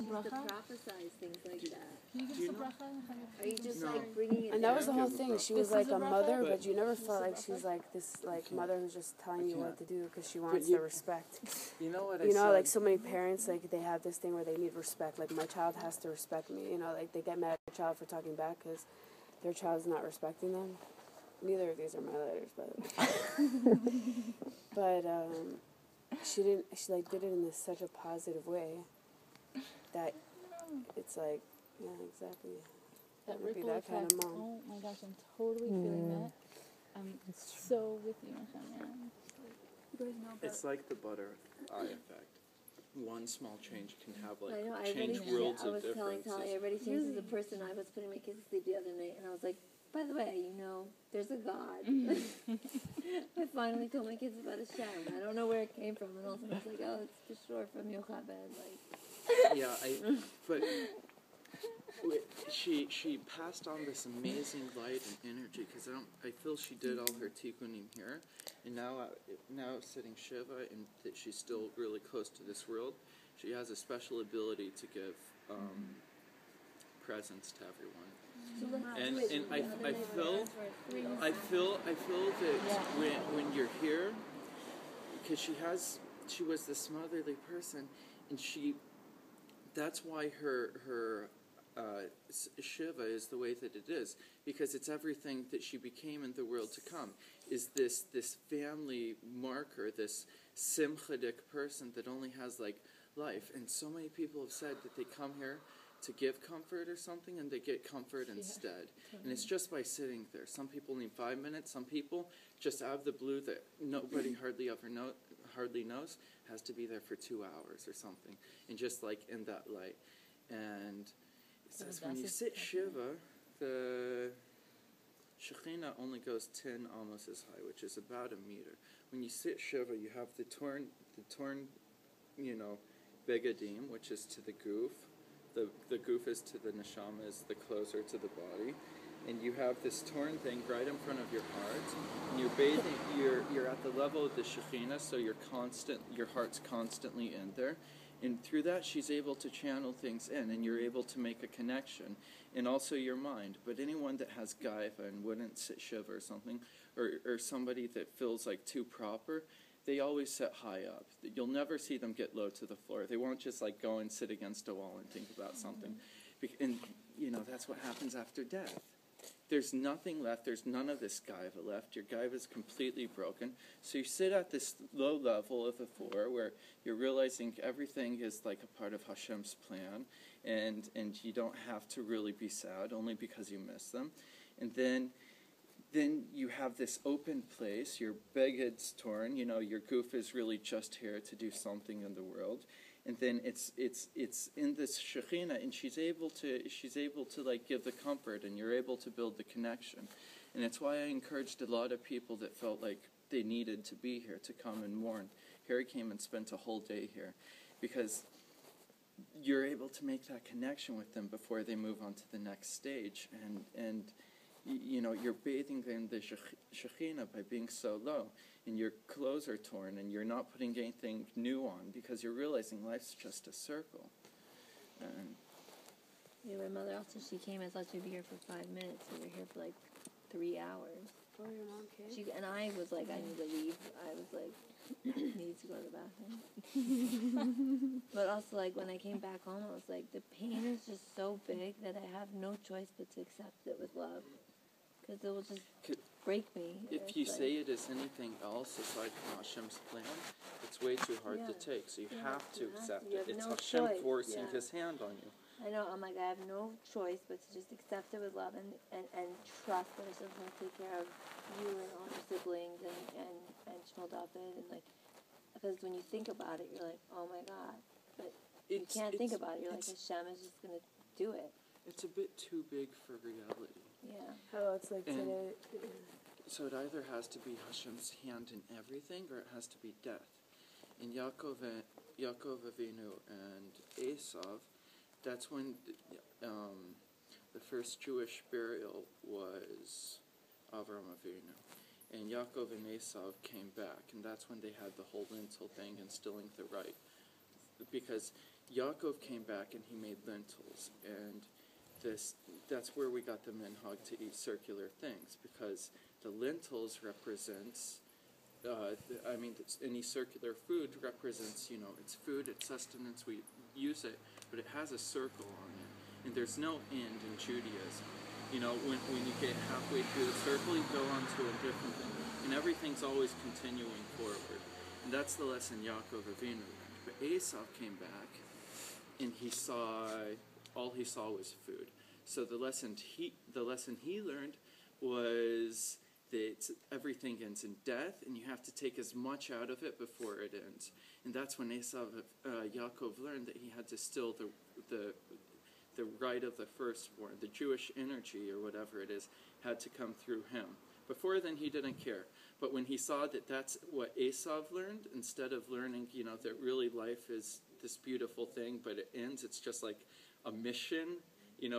to prophesize things like that. Can you give us a bracha? Are you just like bringing it And that was the whole thing. She was like a mother, but you never felt like she's like this like mother who's just telling you what to do because she wants the respect. You know what You know, like so many parents, like they have this thing where they need respect. Like my child has to respect me. You know, like they get mad at their child for talking back because their child's not respecting them. Neither of these are my letters, by the way. But she didn't. She like did it in such a positive way that it's like, yeah, exactly. That would be ripple that kind effect. of mom. Oh my gosh, I'm totally feeling that. I'm so with you, man. You guys know about It's like the butterfly effect. One small change can have like I know, change worlds of I was telling differences. Tali, everybody thinks is the person I was putting my kids to sleep the other night, and I was like, by the way, you know, there's a God. I finally told my kids about Hashem. I don't know where it came from, and also I was like, oh, it's for sure from Yocheved. Like, Yeah, but she passed on this amazing light and energy because I feel she did all her tikkunim here, and now sitting Shiva and that she's still really close to this world, she has a special ability to give presents to everyone. And I feel that when you're here, because she was this motherly person, and that's why her Shiva is the way that it is, because it's everything that she became in the world to come, is this family marker, this simchadik person that only has like life. And so many people have said that they come here to give comfort or something, and they get comfort instead. And it's just by sitting there. Some people need 5 minutes. Some people, just out of the blue that nobody hardly knows, has to be there for 2 hours or something, and just like in that light. And it says when you sit Shiva, the Shekhinah only goes 10 almost as high, which is about a meter. When you sit Shiva, you have the torn, begadim, which is to the goof. The goof is to the neshama, is the closer to the body, and you have this torn thing right in front of your heart. And you're bathing. You're at the level of the Shekhinah, so your heart's constantly in there, and through that she's able to channel things in, and you're able to make a connection, and also your mind. But anyone that has gaiva and wouldn't sit shiva or something, or somebody that feels like too proper, they always sit high up. You'll never see them get low to the floor. They won't just like go and sit against a wall and think about something. And, that's what happens after death. There's nothing left. There's none of this gaiva left. Your gaiva is completely broken. So you sit at this low level of the floor where you're realizing everything is like a part of Hashem's plan, and you don't have to really be sad, only because you miss them. And then you have this open place, your beged's torn, your goof is really just here to do something in the world. And then it's in this Shekhinah, and she's able to like give the comfort, and you're able to build the connection. And it's why I encouraged a lot of people that felt like they needed to be here to come and mourn. Harry came and spent a whole day here, because you're able to make that connection with them before they move on to the next stage. And you're bathing in the Shekhinah by being so low, and your clothes are torn, and you're not putting anything new on, because you're realizing life's just a circle. My mother also, she came and thought she'd be here for 5 minutes. We were here for like 3 hours. Oh, your mom came? And I was like, I need to leave. I was like, needs to go to the bathroom. But also, like, when I came back home, I was like, the pain is just so big that I have no choice but to accept it with love. Because it will just break me. If you say it as anything else aside from Hashem's plan, it's way too hard to take. So you have to accept it. It's Hashem forcing His hand on you. I know. I'm like, I have no choice but to just accept it with love and trust that Hashem's going to take care of you and all your siblings and Shmuel David. And like, because when you think about it, you're like, oh my God. But you can't think about it. You're like, Hashem is just going to do it. It's a bit too big for reality. Yeah. Oh, it's like today. So it either has to be Hashem's hand in everything, or it has to be death. In Yaakov Avinu and Esav, that's when the first Jewish burial was Avram Avinu. And Yaakov and Esav came back, and that's when they had the whole lintel thing, instilling the right. Because Yaakov came back and he made lentils, and that's where we got the minhag to eat circular things, because the lentils represents, any circular food represents, it's food, it's sustenance, we use it, but it has a circle on it, and there's no end in Judaism. When you get halfway through the circle, you go on to a different thing, and everything's always continuing forward, and that's the lesson Yaakov Avinu learned. But Esau came back, and all he saw was food. So the lesson he learned was that everything ends in death, and you have to take as much out of it before it ends. And that's when Yaakov learned that he had to still the right of the firstborn, the Jewish energy or whatever it is, had to come through him. Before then, he didn't care. But when he saw that that's what Esau learned, instead of learning, that really life is this beautiful thing, but it ends, it's just like a mission,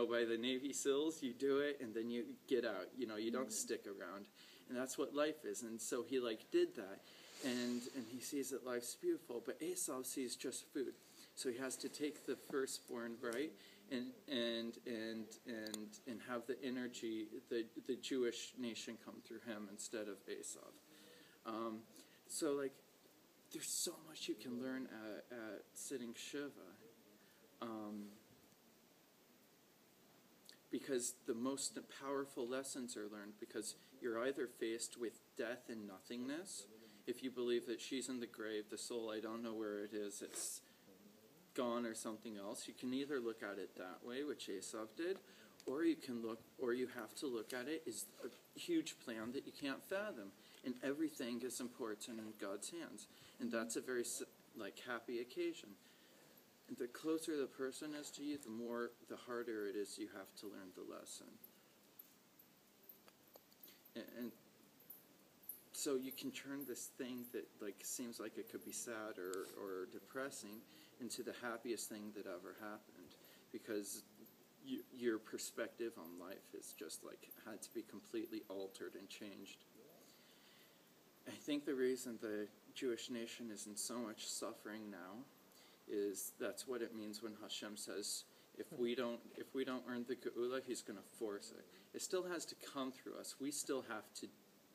by the Navy SEALs, you do it, and then you get out, you don't stick around. And that's what life is. And so he, did that, and he sees that life's beautiful, but Esau sees just food. So he has to take the firstborn, right, and have the energy, the Jewish nation come through him instead of Esau. There's so much you can learn at sitting Shiva. Because the most powerful lessons are learned because you're either faced with death and nothingness. If you believe that she's in the grave, the soul, I don't know where it is, it's gone or something else. You can either look at it that way, which Esau did, or you have to look at it as a huge plan that you can't fathom. And everything is important in God's hands. And that's a very, happy occasion. And the closer the person is to you, the harder it is you have to learn the lesson. And so you can turn this thing that seems like it could be sad or depressing into the happiest thing that ever happened, because your perspective on life is just had to be completely altered and changed. I think the reason the Jewish nation is in so much suffering now is that's what it means when Hashem says, if we don't earn the Geula, He's going to force it. It still has to come through us. We still have to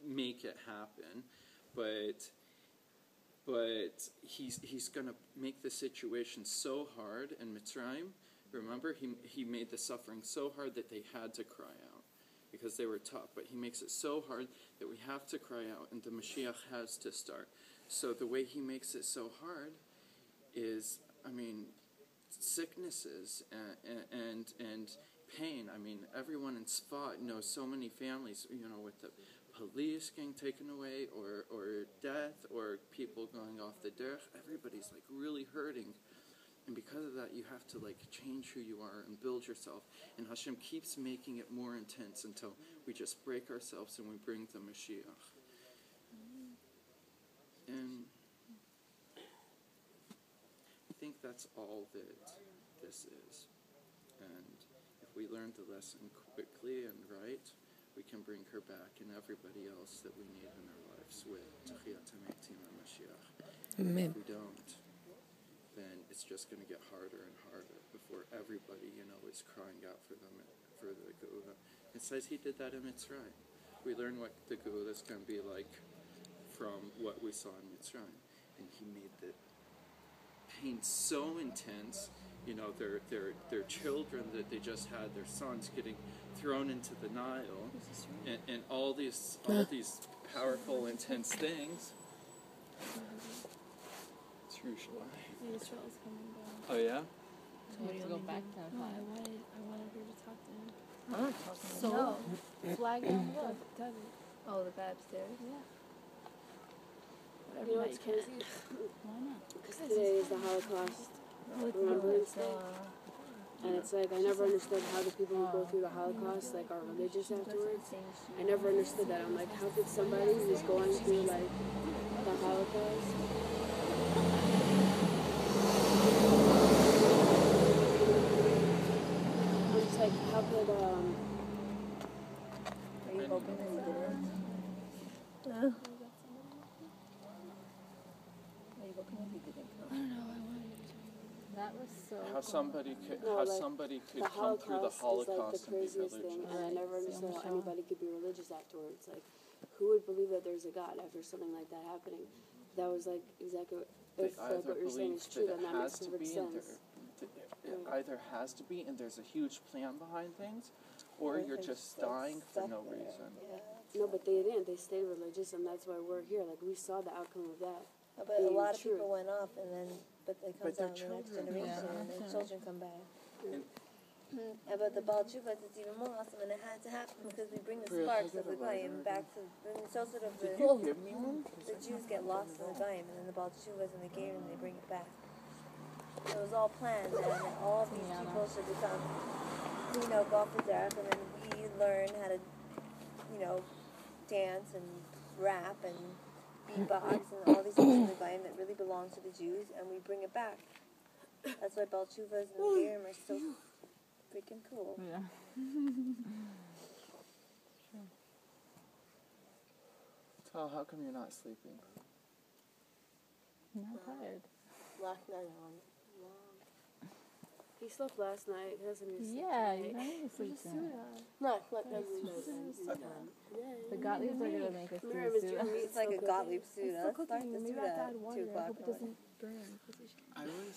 make it happen, but He's going to make the situation so hard in Mitzrayim. Remember, He made the suffering so hard that they had to cry out because they were tough. But He makes it so hard that we have to cry out, and the Mashiach has to start. So the way He makes it so hard is, sicknesses and pain. Everyone in Sfat knows so many families, with the police getting taken away or death or people going off the derech. Everybody's really hurting. And because of that, you have to change who you are and build yourself. And Hashem keeps making it more intense until we just break ourselves and we bring the Mashiach. And I think that's all that this is. And if we learn the lesson quickly and right, we can bring her back and everybody else that we need in our lives with Techiyat HaMeitim and Mashiach. Amen. If we don't, then it's just going to get harder and harder before everybody, is crying out for the Geula. It says He did that in Mitzrayim. We learn what the Geula is going to be like from what we saw in Mitzrayim. And He made the pain so intense, their children that they just had, their sons getting thrown into the Nile, and all these powerful, intense things. It's Yerushalayim. Yisrael's coming down. Oh yeah? So We have to go back down. No, I wanted her to talk to him. I'm not talking to So? no. Flag down the road. Oh, the guy upstairs? Yeah. You know what's crazy? Why not? Because today is the Holocaust Remembrance Day. And it's I never understood how the people who go through the Holocaust are religious afterwards. I never understood that. I'm how could somebody who's going through the Holocaust I'm just how could Are you hoping that he didn't? Are you hoping that he didn't come? I don't know. I wanted to. That was so how somebody could No, how like, somebody could the come through the Holocaust is like the Holocaust and be craziest thing, religious. and I never understood how anybody could be religious afterwards. Like, who would believe that there's a God after something like that happening? That was like exactly They if like either what you're saying believe is true, that then it that has makes to perfect be, and sense. it either has to be, and there's a huge plan behind things, or you're just dying for no reason. No, but they didn't. They stayed religious, and that's why we're here. Like, we saw the outcome of that. But a lot of people went off, and then but they come But they're down the next children. generation, Yeah. and their children come back. And- And but the Baal Tshuvas, it's even more awesome, and it had to happen because we bring the Really? sparks I of the gotta Goyim learn. back to. And it's also sort of Did the you give me one? Jews get lost in the Goyim, and then the Baal Tshuvas and the Gerim, they bring it back. So it was all planned, and all these people should become, go off the derech, and then we learn how to, dance and rap and beatbox and all these things in the Goyim that really belong to the Jews, and we bring it back. That's why Baal Tshuvas and the Gerim are so freaking cool. Yeah. Tal, how come you're not sleeping? I'm not tired. Last night on. He slept last night. He doesn't need to sleep Yeah, you tonight. don't need to sleep tonight. No, like every night. The Gottliebs are gonna make us do Miriam, the is suda. your meat It's like still a cooking? Gottlieb It's Suda. still Start cooking. the Maybe Suda I have to add at water. 2 I o'clock. hope it doesn't burn. I was